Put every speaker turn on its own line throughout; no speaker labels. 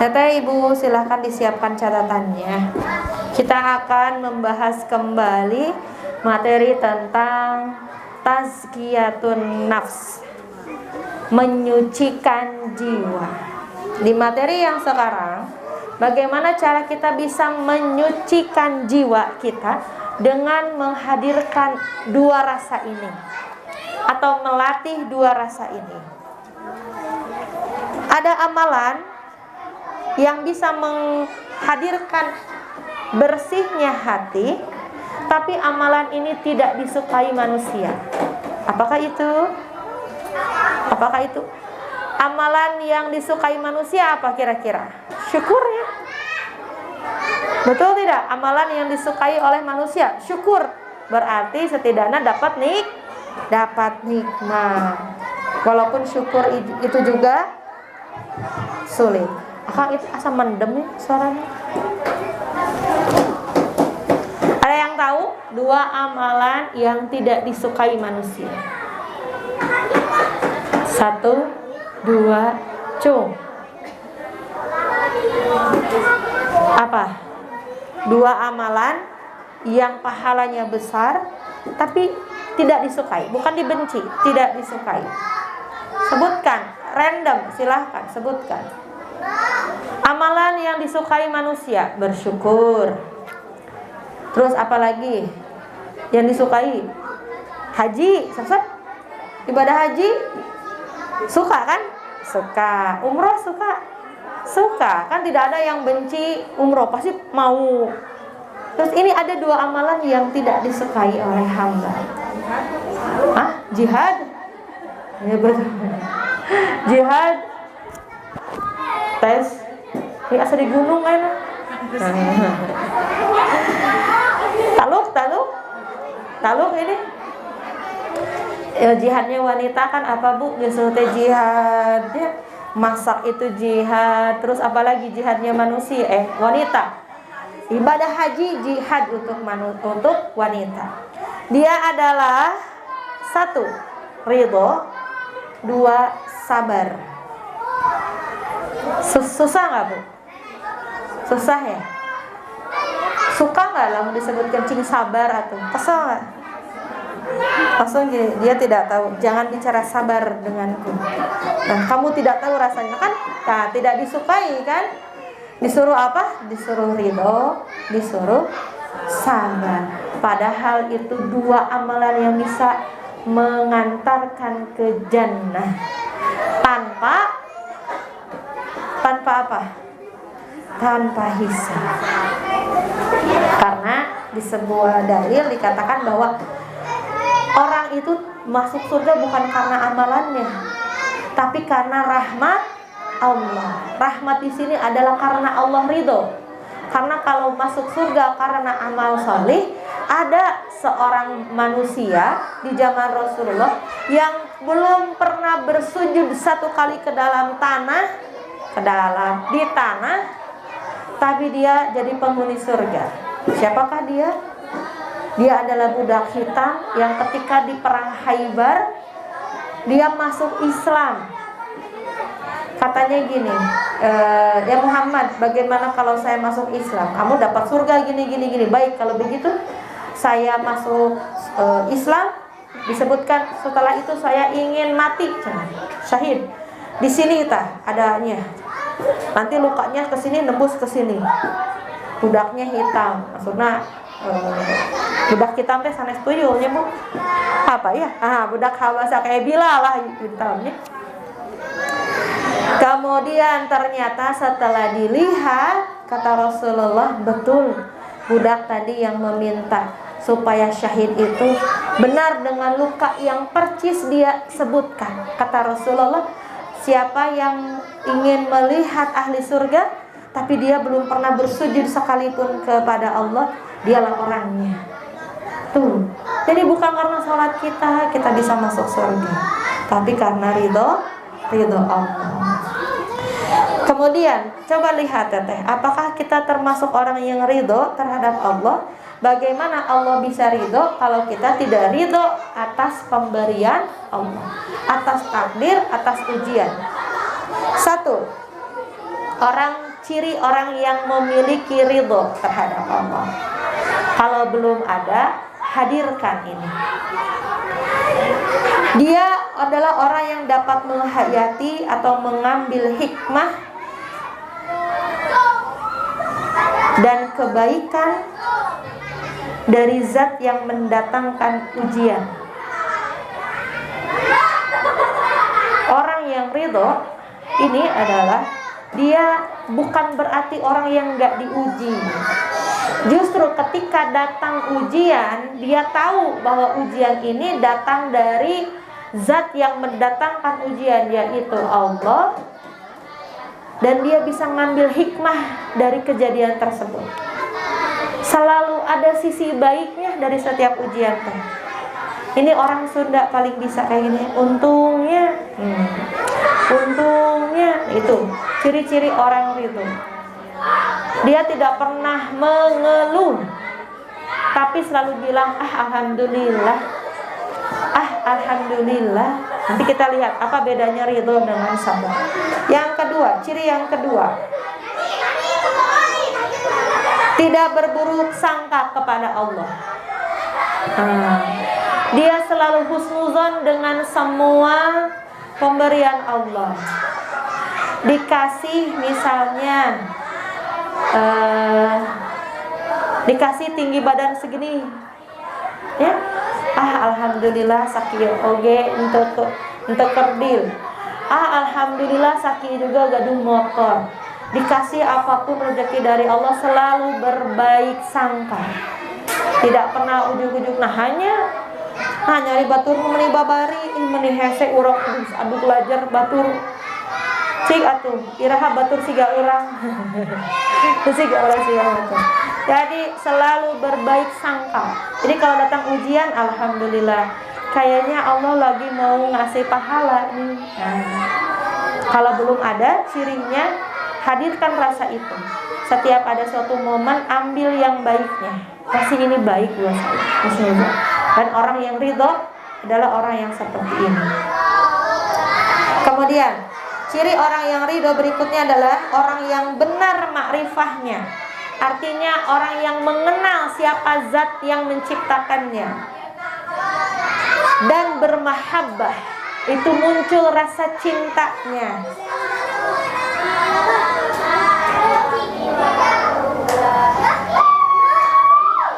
Teteh Ibu silahkan disiapkan catatannya. Kita akan membahas kembali materi tentang tazkiyatun nafs, menyucikan jiwa. Di materi yang sekarang, bagaimana cara kita bisa menyucikan jiwa kita dengan menghadirkan dua rasa ini, atau melatih dua rasa ini. Ada amalan yang bisa menghadirkan bersihnya hati, tapi amalan ini tidak disukai manusia. Apakah itu? Apakah itu? Amalan yang disukai manusia apa kira-kira? Syukur ya. Betul tidak? Amalan yang disukai oleh manusia, syukur. Berarti setidaknya dapat nikmat. Walaupun syukur itu juga sulit. Akang itu asam mendem nih suaranya. Ada yang tahu dua amalan yang tidak disukai manusia? 1, 2, cung. Apa? Dua amalan yang pahalanya besar tapi tidak disukai, bukan dibenci, tidak disukai. Sebutkan, random, silahkan sebutkan. Amalan yang disukai manusia, bersyukur. Terus apa lagi yang disukai? Haji, sesat. Ibadah haji suka kan? Suka. Umroh suka? Suka. Kan tidak ada yang benci umroh, pasti mau. Terus ini ada dua amalan yang tidak disukai oleh hamba. Jihad? Ya betul. Jihad. Tes. Ini asal di gunung kan? Taluk ini. Ya, jihadnya wanita kan apa Bu? Justru teh jihad. Ya, masak itu jihad. Terus apalagi jihadnya manusia? Wanita. Ibadah haji jihad untuk wanita. Dia adalah 1, ridho. 2, sabar. Susah nggak Bu? Susah ya? Suka nggak lah disebutkan cing sabar atau kesel nggak? Langsung dia tidak tahu. Jangan bicara sabar denganku. Nah, kamu tidak tahu rasanya kan? Nah, tidak disukai kan? Disuruh apa? Disuruh ridho, disuruh sabar. Padahal itu dua amalan yang bisa mengantarkan ke jannah tanpa apa? Tanpa hisab. Karena di sebuah dalil dikatakan bahwa orang itu masuk surga bukan karena amalannya, tapi karena rahmat Allah. Rahmat di sini adalah karena Allah ridho. Karena kalau masuk surga karena amal solih, ada seorang manusia di zaman Rasulullah yang belum pernah bersujud satu kali ke dalam tanah, di tanah, tapi dia jadi penghuni surga. Siapakah dia? Dia adalah budak hitam yang ketika di perang Khaybar dia masuk Islam. Katanya gini, ya Muhammad, bagaimana kalau saya masuk Islam? Kamu dapat surga gini. Baik, kalau begitu saya masuk Islam. Disebutkan setelah itu saya ingin mati, syahid. Di sini adanya. Nanti lukanya ke sini, nembus ke sini. Budaknya hitam, maksudnya budak hitam teh sanes tuyulnya Bu. Apa ya? Budak Habasah kayak Bilal lah hitamnya. Kemudian ternyata setelah dilihat, kata Rasulullah, betul budak tadi yang meminta supaya syahid itu benar dengan luka yang percis dia sebutkan. Kata Rasulullah, siapa yang ingin melihat ahli surga tapi dia belum pernah bersujud sekalipun kepada Allah, dialah orangnya. Tuh. Jadi bukan karena sholat kita bisa masuk surga, tapi karena ridho Allah. Kemudian coba lihat Teteh, apakah kita termasuk orang yang ridho terhadap Allah? Bagaimana Allah bisa ridho kalau kita tidak ridho atas pemberian Allah, atas takdir, atas ujian? 1. Orang ciri orang yang memiliki ridho terhadap Allah. Kalau belum ada, hadirkan ini. Dia adalah orang yang dapat menghayati atau mengambil hikmah dan kebaikan dari zat yang mendatangkan ujian. Orang yang ridho ini adalah dia bukan berarti orang yang gak diuji. Justru ketika datang ujian, dia tahu bahwa ujian ini datang dari zat yang mendatangkan ujian, yaitu Allah. Dan dia bisa ngambil hikmah dari kejadian tersebut. Selalu ada sisi baiknya dari setiap ujian. Ini orang Sunda paling bisa kayak gini. Untungnya itu ciri-ciri orang itu. Dia tidak pernah mengeluh, tapi selalu bilang alhamdulillah. Alhamdulillah. Nanti kita lihat apa bedanya ridho dengan sabar. Yang kedua, ciri yang kedua, tidak berburuk sangka kepada Allah. Dia selalu husnuzon dengan semua pemberian Allah. Dikasih misalnya dikasih tinggi badan segini, ya, alhamdulillah sakit oge untuk kerdil. Alhamdulillah sakit juga gaduh motor. Dikasih apapun rezeki dari Allah, selalu berbaik sangka, tidak pernah ujuk-ujuk. Hanya nyari batur meni babari meni hese urang adu belajar batur cik atuh iraha batur siga urang siga urang siga batur. Jadi selalu berbaik sangka. Jadi kalau datang ujian, alhamdulillah, kayaknya Allah lagi mau ngasih pahala nih. Kalau belum ada cirinya, hadirkan rasa itu. Setiap ada suatu momen, ambil yang baiknya. Pasti ini baik buat saya. Bismillah. Dan orang yang ridho adalah orang yang seperti ini. Kemudian ciri orang yang ridho berikutnya adalah orang yang benar makrifahnya. Artinya orang yang mengenal siapa zat yang menciptakannya. Dan bermahabbah, itu muncul rasa cintanya.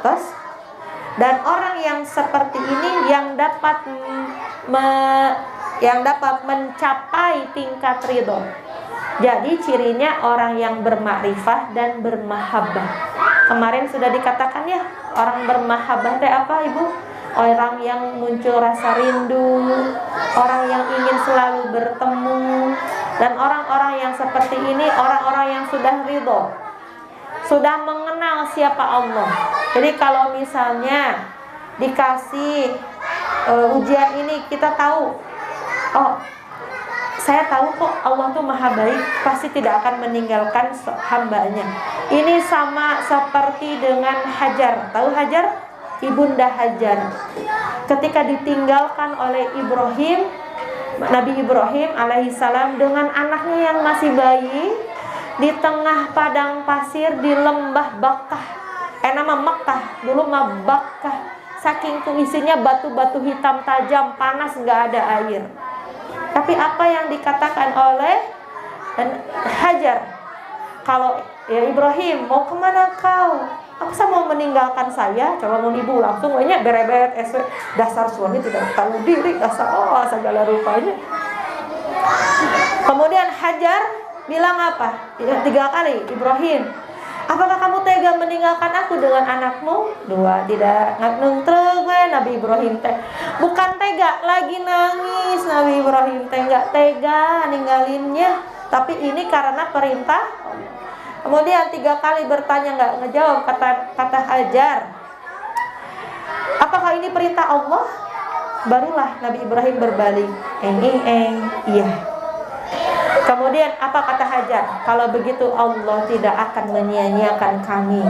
Terus, dan orang yang seperti ini yang dapat mencapai tingkat ridho. Jadi cirinya orang yang bermakrifah dan bermahabbah. Kemarin sudah dikatakan ya, orang bermahabbah itu apa, Ibu? Orang yang muncul rasa rindu, orang yang ingin selalu bertemu. Dan orang-orang yang seperti ini orang-orang yang sudah ridho, sudah mengenal siapa Allah. Jadi kalau misalnya dikasih ujian ini, kita tahu, oh, saya tahu kok Allah tuh maha baik, pasti tidak akan meninggalkan hambanya. Ini sama seperti dengan Hajar. Tahu Hajar? Ibunda Hajar. Ketika ditinggalkan oleh Ibrahim, Nabi Ibrahim alaihissalam dengan anaknya yang masih bayi, di tengah padang pasir di lembah Bakkah. Nama Mekkah, dulu mah Bakkah. Saking isinya batu-batu hitam tajam, panas, nggak ada air. Tapi apa yang dikatakan oleh Hajar, kalau ya Ibrahim, mau kemana kau? Apa mau meninggalkan saya? Coba mau ibu langsung banyak beret-beret dasar suami tidak tahu diri, dasar segala rupanya. Kemudian Hajar bilang apa? 3 kali, Ibrahim, apakah kamu tega meninggalkan aku dengan anakmu? 2, tidak. Nungtreng Nabi Ibrahim teh bukan tega, lagi nangis. Nabi Ibrahim teh nggak tega ninggalinnya, tapi ini karena perintah. Kemudian 3 kali bertanya, nggak ngejawab. Kata Hajar, apakah ini perintah Allah? Barulah Nabi Ibrahim berbalik, iya. Kemudian apa kata Hajar? Kalau begitu Allah tidak akan menyia-nyiakan kami.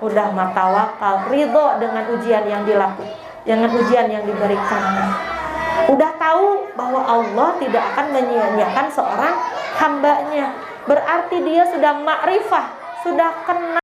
Udah matawakal, ridho dengan ujian yang dilakukan, dengan ujian yang diberikan. Udah tahu bahwa Allah tidak akan menyia-nyiakan seorang hambanya. berarti dia sudah makrifah, sudah kenal